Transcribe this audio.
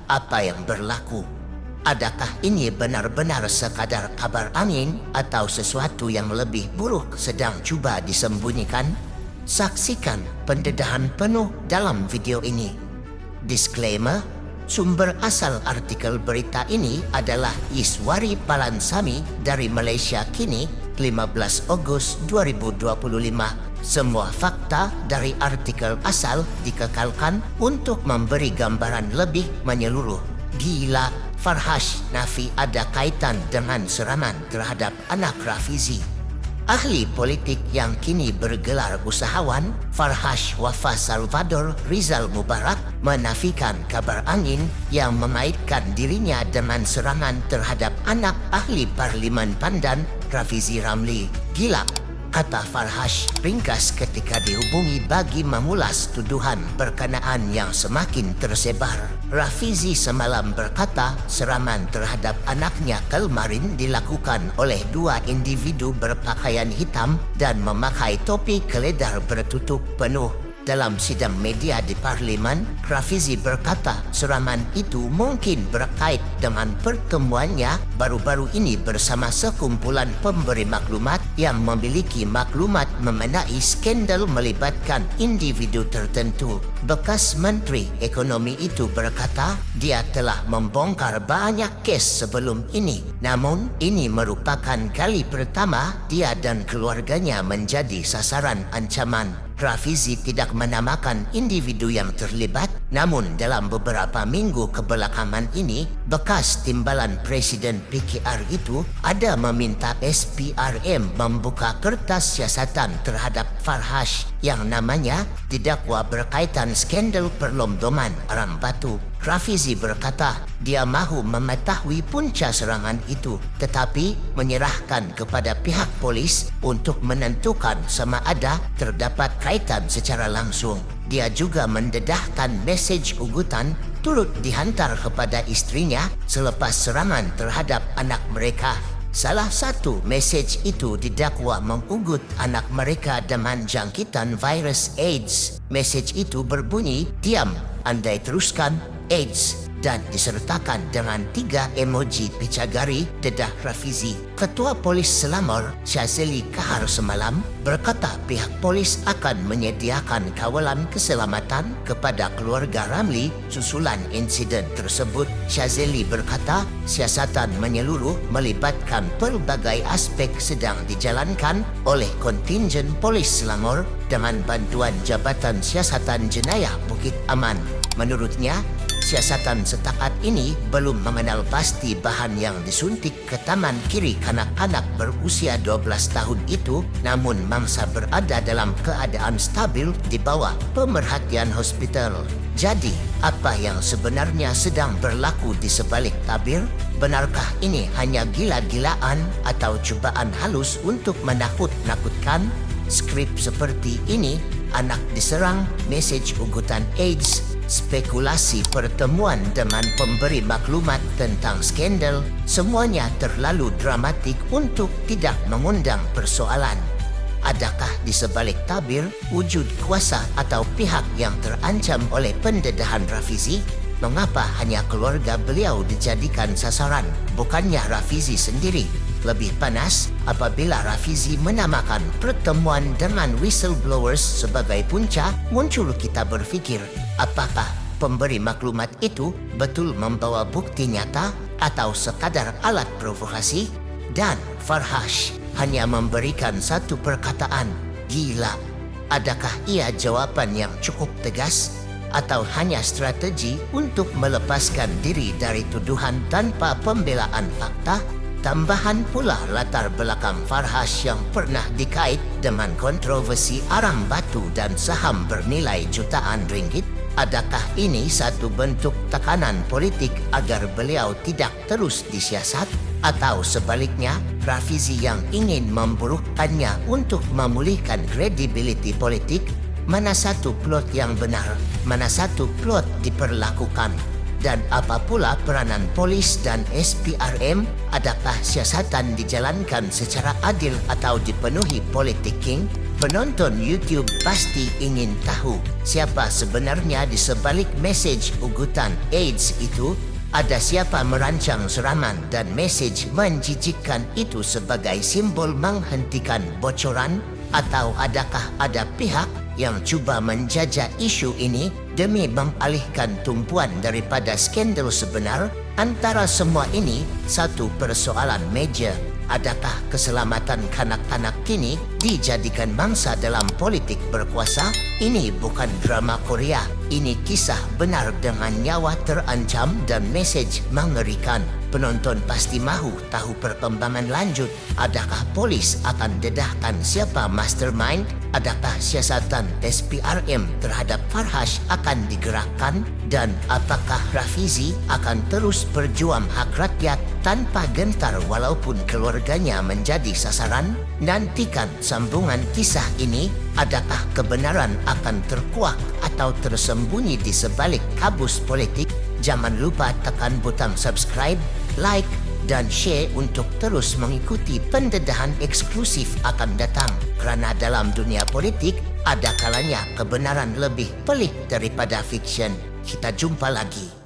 apa yang berlaku. Adakah ini benar-benar sekadar kabar angin atau sesuatu yang lebih buruk sedang cuba disembunyikan? Saksikan pendedahan penuh dalam video ini. Disclaimer, sumber asal artikel berita ini adalah Iswari Palansami dari Malaysia kini 15 Ogos 2025. Semua fakta dari artikel asal dikekalkan untuk memberi gambaran lebih menyeluruh. Gila, Farhash Nafi ada kaitan dengan serangan terhadap anak Rafizi. Ahli politik yang kini bergelar usahawan, Farhash Wafa Salvador Rizal Mubarak, menafikan kabar angin yang mengaitkan dirinya dengan serangan terhadap anak ahli Parlimen Pandan, Rafizi Ramli. Gila, kata Farhash ringkas ketika dihubungi bagi memulas tuduhan berkenaan yang semakin tersebar. Rafizi semalam berkata serangan terhadap anaknya kemarin dilakukan oleh dua individu berpakaian hitam dan memakai topi keledar bertutup penuh. Dalam sidang media di Parlimen, Rafizi berkata serangan itu mungkin berkait dengan pertemuannya baru-baru ini bersama sekumpulan pemberi maklumat yang memiliki maklumat mengenai skandal melibatkan individu tertentu. Bekas Menteri Ekonomi itu berkata dia telah membongkar banyak kes sebelum ini. Namun, ini merupakan kali pertama dia dan keluarganya menjadi sasaran ancaman. Rafizi tidak menamakan individu yang terlibat, namun dalam beberapa minggu kebelakangan ini, bekas timbalan Presiden PKR itu ada meminta SPRM membuka kertas siasatan terhadap Farhash yang namanya didakwa berkaitan skandal perlomdoman arang batu. Rafizi berkata dia mahu mengetahui punca serangan itu tetapi menyerahkan kepada pihak polis untuk menentukan sama ada terdapat kaitan secara langsung. Dia juga mendedahkan mesej ugutan turut dihantar kepada istrinya selepas serangan terhadap anak mereka. Salah satu mesej itu didakwa mengugut anak mereka dengan jangkitan virus AIDS. Mesej itu berbunyi, "Diam, andai teruskan AIDS," dan disertakan dengan 3 emoji picagari dedah Rafizi. Ketua Polis Selangor, Syazeli Kahar semalam berkata pihak polis akan menyediakan kawalan keselamatan kepada keluarga Ramli susulan insiden tersebut. Syazeli berkata siasatan menyeluruh melibatkan pelbagai aspek sedang dijalankan oleh kontingen Polis Selangor dengan bantuan Jabatan Siasatan Jenayah Bukit Aman. Menurutnya, siasatan setakat ini belum mengenal pasti bahan yang disuntik ke tangan kiri kanak-kanak berusia 12 tahun itu, namun mangsa berada dalam keadaan stabil di bawah pemerhatian hospital. Jadi, apa yang sebenarnya sedang berlaku di sebalik tabir? Benarkah ini hanya gila-gilaan atau cubaan halus untuk menakut-nakutkan? Skrip seperti ini, anak diserang, mesej ugutan AIDS, spekulasi pertemuan dengan pemberi maklumat tentang skandal, semuanya terlalu dramatik untuk tidak mengundang persoalan. Adakah di sebalik tabir wujud kuasa atau pihak yang terancam oleh pendedahan Rafizi? Mengapa hanya keluarga beliau dijadikan sasaran, bukannya Rafizi sendiri? Lebih panas apabila Rafizi menamakan pertemuan dengan whistleblowers sebagai punca, muncul kita berfikir, apakah pemberi maklumat itu betul membawa bukti nyata atau sekadar alat provokasi? Dan Farhash hanya memberikan satu perkataan, gila. Adakah ia jawaban yang cukup tegas? Atau hanya strategi untuk melepaskan diri dari tuduhan tanpa pembelaan fakta? Tambahan pula latar belakang Farhash yang pernah dikait dengan kontroversi arang batu dan saham bernilai jutaan ringgit. Adakah ini satu bentuk tekanan politik agar beliau tidak terus disiasat? Atau sebaliknya, Rafizi yang ingin memburukkannya untuk memulihkan kredibiliti politik? Mana satu plot yang benar? Mana satu plot diperlakukan? Dan apa pula peranan polis dan SPRM? Adakah siasatan dijalankan secara adil atau dipenuhi politik king? Penonton YouTube pasti ingin tahu siapa sebenarnya di sebalik mesej ugutan AIDS itu. Ada siapa merancang serangan dan mesej menjijikkan itu sebagai simbol menghentikan bocoran? Atau adakah ada pihak yang cuba menjajah isu ini demi mengalihkan tumpuan daripada skandal sebenar? Antara semua ini, satu persoalan major. Adakah keselamatan kanak-kanak kini dijadikan mangsa dalam politik berkuasa? Ini bukan drama Korea. Ini kisah benar dengan nyawa terancam dan mesej mengerikan. Penonton pasti mahu tahu perkembangan lanjut. Adakah polis akan dedahkan siapa mastermind? Adakah siasatan SPRM terhadap Farhash akan digerakkan? Dan apakah Rafizi akan terus berjuang hak rakyat tanpa gentar walaupun keluarganya menjadi sasaran? Nantikan sambungan kisah ini. Adakah kebenaran akan terkuak atau tersembunyi di sebalik kabus politik? Jangan lupa tekan butang subscribe, like, dan share untuk terus mengikuti pendedahan eksklusif akan datang. Kerana dalam dunia politik, ada kalanya kebenaran lebih pelik daripada fiksyen. Kita jumpa lagi.